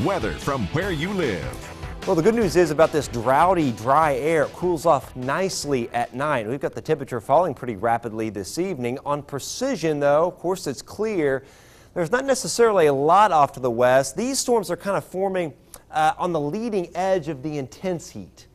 Weather from where you live. Well, the good news is about this droughty, dry air. It cools off nicely at night. We've got the temperature falling pretty rapidly this evening. On Precision, though, of course, it's clear. There's not necessarily a lot off to the west. These storms are kind of forming on the leading edge of the intense heat.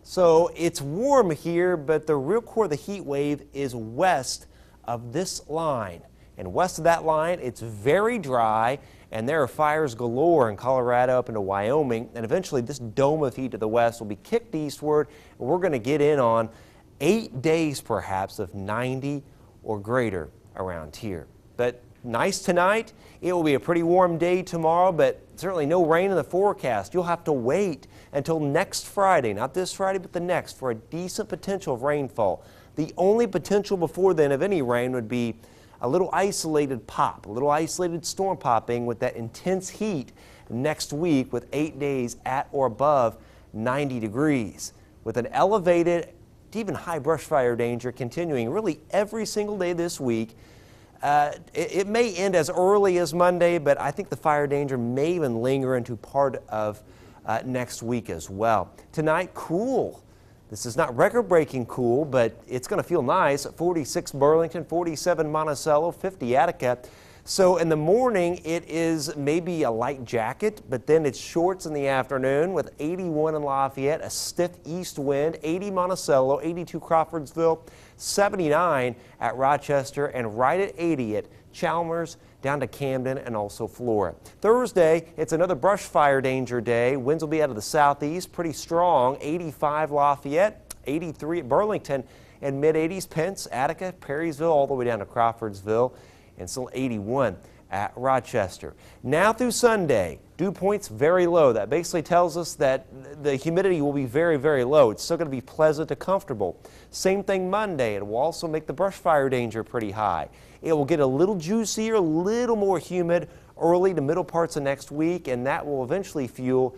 So it's warm here, but the real core of the heat wave is west of this line. And west of that line, it's very dry, and there are fires galore in Colorado up into Wyoming. And eventually, this dome of heat to the west will be kicked eastward, and we're going to get in on 8 days, perhaps, of 90 or greater around here. But nice tonight. It will be a pretty warm day tomorrow, but certainly no rain in the forecast. You'll have to wait until next Friday, not this Friday, but the next, for a decent potential of rainfall. The only potential before then of any rain would be a little isolated pop, a little isolated storm popping with that intense heat next week with 8 days at or above 90 degrees. With an elevated, even high brush fire danger continuing really every single day this week. It may end as early as Monday, but I think the fire danger may even linger into part of next week as well. Tonight, cool. This is not record-breaking cool, but it's going to feel nice. 46 Burlington, 47 Monticello, 50 Attica. So in the morning, it is maybe a light jacket, but then it's shorts in the afternoon with 81 in Lafayette, a stiff east wind, 80 Monticello, 82 Crawfordsville, 79 at Rochester, and right at 80 at Chalmers, down to Camden and also Flora. Thursday, it's another brush fire danger day. Winds will be out of the southeast, pretty strong. 85 Lafayette, 83 at Burlington, and mid-80s Pence, Attica, Perrysville, all the way down to Crawfordsville, and still 81 at Rochester. Now through Sunday, dew points very low. That basically tells us that the humidity will be very, very low. It's still going to be pleasant to comfortable. Same thing Monday. It will also make the brush fire danger pretty high. It will get a little juicier, a little more humid early to middle parts of next week, and that will eventually fuel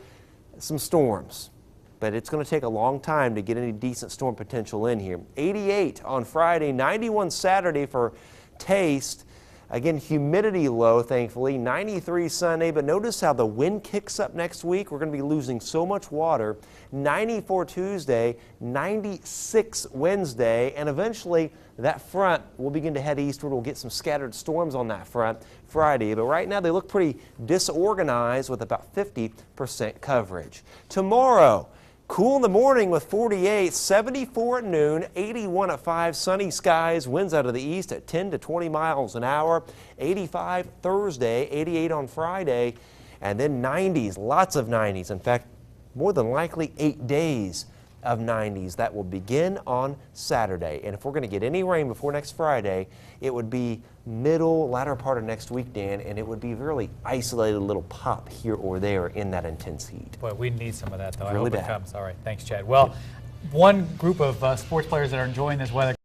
some storms. But it's going to take a long time to get any decent storm potential in here. 88 on Friday, 91 Saturday for taste. Again, humidity low, thankfully. 93 Sunday, but notice how the wind kicks up next week. We're going to be losing so much water. 94 Tuesday, 96 Wednesday, and eventually that front will begin to head eastward. We'll get some scattered storms on that front Friday, but right now they look pretty disorganized with about 50% coverage. Tomorrow, cool in the morning with 48, 74 at noon, 81 at 5, sunny skies, winds out of the east at 10 to 20 miles an hour, 85 Thursday, 88 on Friday, and then 90s, lots of 90s. In fact, more than likely 8 days of 90s. That will begin on Saturday. And if we're going to get any rain before next Friday, it would be latter part of next week, Dan, and it would be really isolated little pop here or there in that intense heat. Boy, we need some of that, though. Really I hope bad. it comes. All right, thanks, Chad. Well, one group of sports players that are enjoying this weather